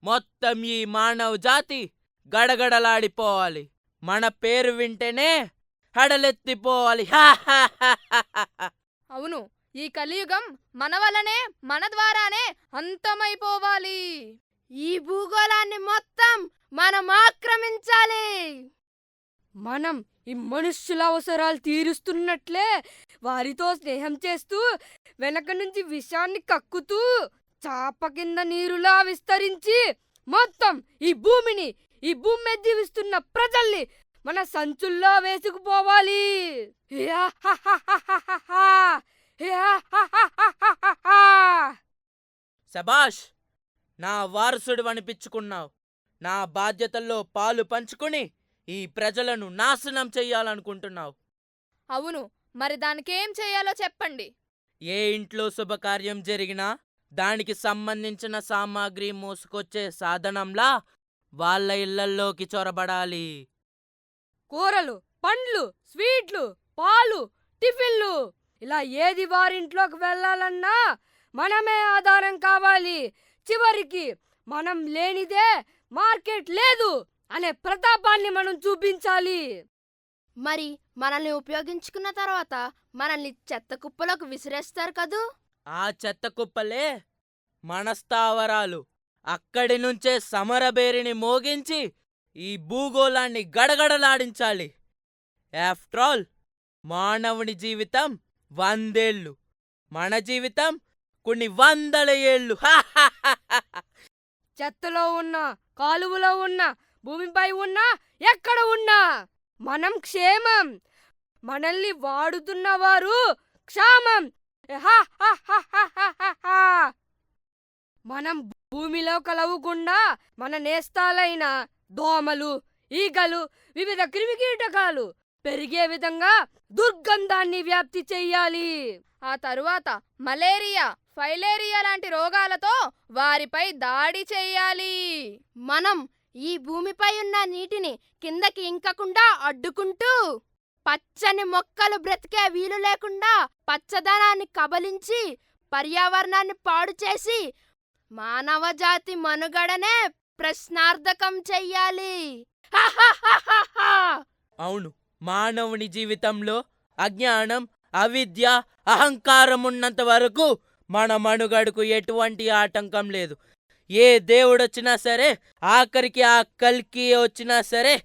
మొత్తం ఈ మానవ జాతి గడగడలాడిపోవాలి. మన పేరు వింటేనే హడలెత్తిపోవాలి. అవును, ఈ కలియుగం మన వలనే, మన ద్వారానే అంతమైపోవాలి. ఈ భూగోళాన్ని మొత్తం మనం ఆక్రమించాలి. మనం ఈ మనుష్యుల అవసరాలు తీరుస్తున్నట్లే వారితో స్నేహం చేస్తూ వెనక నుంచి విషాన్ని కక్కుతూ చాప కింద నీరులా విస్తరించి మొత్తం ఈ భూమిని, ఈ భూమి మీద జీవిస్తున్న ప్రజల్ని మన సంచుల్లో వేసుకుపోవాలి. శబాష్, నా వారసుడు అనిపించుకున్నావు. నా బాధ్యతల్లో పాలు పంచుకుని ఈ ప్రజలను నాశనం చెయ్యాలనుకుంటున్నావు. అవును, మరి దానికేం చేయాలో చెప్పండి. ఏ ఇంట్లో శుభకార్యం జరిగినా దానికి సంబంధించిన సామాగ్రి మోసుకొచ్చే సాధనంలా వాళ్ళ ఇళ్లల్లోకి చొరబడాలి. కూరలు, పండ్లు, స్వీట్లు, పాలు, టిఫిన్లు ఇలా ఏది వారింట్లోకి వెళ్ళాలన్నా మనమే ఆధారం కావాలి. చివరికి మనం లేనిదే మార్కెట్ లేదు అనే ప్రతాపాన్ని మనం చూపించాలి. మరి మనల్ని ఉపయోగించుకున్న తర్వాత మనల్ని చెత్త కుప్పలోకి విసిరేస్తారు కదూ. ఆ చెత్త కుప్పలే మన స్థావరాలు. అక్కడి నుంచే సమరబేరిని మోగించి ఈ భూగోళాన్ని గడగడలాడించాలి. ఆఫ్టర్ ఆల్ మానవుని జీవితం 100 ఏళ్ళు, మన జీవితం కొన్ని 100 ఏళ్ళు. చెత్తలో ఉన్నా, కాలువలో ఉన్నా, భూమిపై ఉన్నా, ఎక్కడ ఉన్నా మనం క్షేమం. మనల్ని వాడుతున్నవారు క్షామం. మనం భూమిలో కలవకుండా మన నేస్తాలైన దోమలు, ఈగలు, వివిధ క్రిమికీటకాలు పెరిగే విధంగా దుర్గంధాన్ని వ్యాప్తి చెయ్యాలి. ఆ తరువాత మలేరియా, ఫైలేరియా లాంటి రోగాలతో వారిపై దాడి చెయ్యాలి. మనం ఈ భూమిపై ఉన్న నీటిని కిందకి ఇంకకుండా అడ్డుకుంటూ, పచ్చని మొక్కలు బ్రతికే వీలు లేకుండా పచ్చదనాన్ని కబలించి పర్యావరణాన్ని పాడు చేసి మానవజాతి మనుగడనే ప్రశ్నార్థకం చెయ్యాలి. అవును, మానవుని జీవితంలో అజ్ఞానం, అవిద్య, అహంకారం ఉన్నంత వరకు మన మనుగడకు ఎటువంటి ఆటంకం లేదు. ఏ దేవుడొచ్చినా సరే, ఆఖరికి ఆ కల్కి వచ్చినా సరే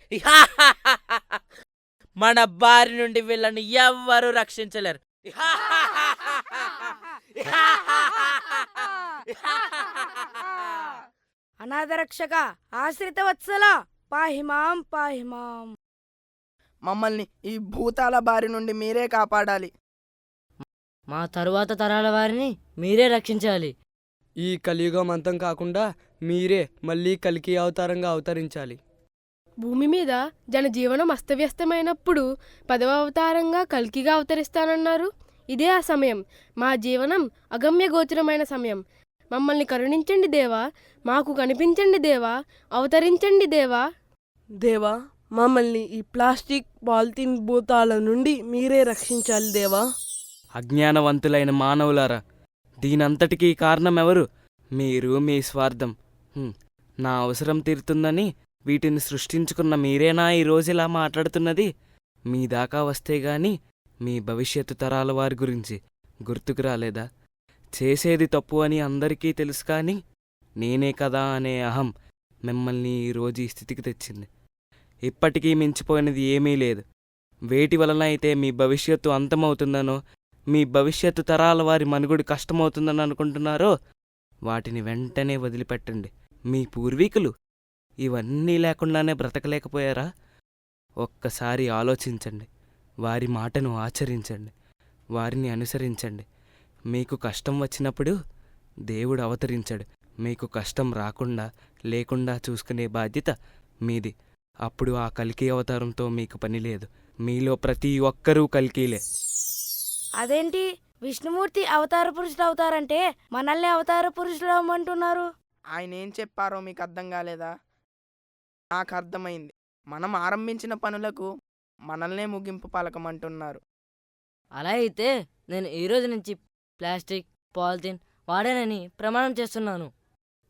మన బారి నుండి వీళ్ళని ఎవ్వరూ రక్షించలేరు. అనాథరక్షక, ఆశ్రిత వత్సల, పాహిమాం పాహిమాం. మమ్మల్ని ఈ భూతాల బారి నుండి మీరే కాపాడాలి. మా తరువాత తరాల వారిని మీరే రక్షించాలి. ఈ కలియుగం అంతం కాకుండా మీరే మళ్ళీ కల్కి అవతారంగా అవతరించాలి. భూమి మీద జనజీవనం అస్తవ్యస్తమైనప్పుడు 10వ అవతారంగా కల్కిగా అవతరిస్తానన్నారు. ఇదే ఆ సమయం. మా జీవనం అగమ్య గోచరమైన సమయం. మమ్మల్ని కరుణించండి దేవా, మాకు కనిపించండి దేవా, అవతరించండి దేవా. దేవా, మమ్మల్ని ఈ ప్లాస్టిక్ పాలిథిన్ భూతాల నుండి మీరే రక్షించాలి దేవా. అజ్ఞానవంతులైన మానవులారా, దీనంతటికీ కారణమెవరు? మీరు, మీ స్వార్థం. నా అవసరం తీరుతుందని వీటిని సృష్టించుకున్న మీరేనా ఈరోజు ఇలా మాట్లాడుతున్నది? మీ దాకా వస్తే గాని మీ భవిష్యత్తు తరాల వారి గురించి గుర్తుకు రాలేదా? చేసేది తప్పు అని అందరికీ తెలుసు, కానీ నేనే కదా అనే అహం మిమ్మల్ని ఈరోజు ఈ స్థితికి తెచ్చింది. ఇప్పటికీ మించిపోయినది ఏమీ లేదు. వేటి వలన అయితే మీ భవిష్యత్తు అంతమవుతుందనో, మీ భవిష్యత్తు తరాల వారి మనుగడ కష్టమవుతుందని అనుకుంటున్నారో వాటిని వెంటనే వదిలిపెట్టండి. మీ పూర్వీకులు ఇవన్నీ లేకుండానే బ్రతకలేకపోయారా? ఒక్కసారి ఆలోచించండి. వారి మాటను ఆచరించండి, వారిని అనుసరించండి. మీకు కష్టం వచ్చినప్పుడు దేవుడు అవతరించాడు. మీకు కష్టం రాకుండా లేకుండా చూసుకునే బాధ్యత మీది. అప్పుడు ఆ కల్కి అవతారంతో మీకు పని లేదు. మీలో ప్రతి ఒక్కరూ కల్కీలే. అదేంటి, విష్ణుమూర్తి అవతార పురుషుడు అవుతారంటే మనల్ని అవతార పురుషుడు అవ్వమంటున్నారు? ఆయన ఏం చెప్పారో మీకు అర్థం కాలేదా? నాకు అర్థమైంది. మనం ఆరంభించిన పనులకు మనల్నే ముగింపు పలకమంటున్నారు. అలా అయితే నేను ఈరోజు నుంచి ప్లాస్టిక్, పాలిథిన్ వాడానని ప్రమాణం చేస్తున్నాను.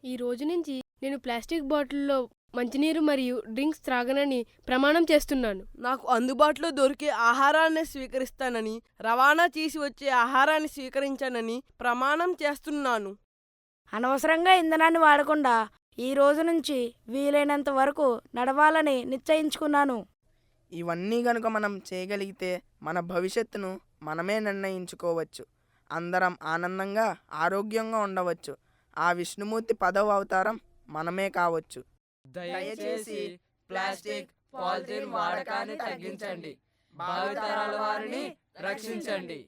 ఈ రోజు నుంచి నేను ప్లాస్టిక్ బాటిల్లో మంచినీరు మరియు డ్రింక్స్ త్రాగనని ప్రమాణం చేస్తున్నాను. నాకు అందుబాటులో దొరికే ఆహారాన్ని స్వీకరిస్తానని, రవాణా చేసి వచ్చే ఆహారాన్ని స్వీకరించానని ప్రమాణం చేస్తున్నాను. అనవసరంగా ఇంధనాన్ని వాడకుండా ఈ రోజు నుంచి వీలైనంత వరకు నడవాలని నిశ్చయించుకున్నాను. ఇవన్నీ గనుక మనం చేయగలిగితే మన భవిష్యత్తును మనమే నిర్ణయించుకోవచ్చు. అందరం ఆనందంగా ఆరోగ్యంగా ఉండవచ్చు. ఆ విష్ణుమూర్తి 10వ అవతారం మనమే కావచ్చు. దయచేసి ప్లాస్టిక్ పాలిథిన్ వాడకాన్ని తగ్గించండి. భావితరాల వారిని రక్షించండి.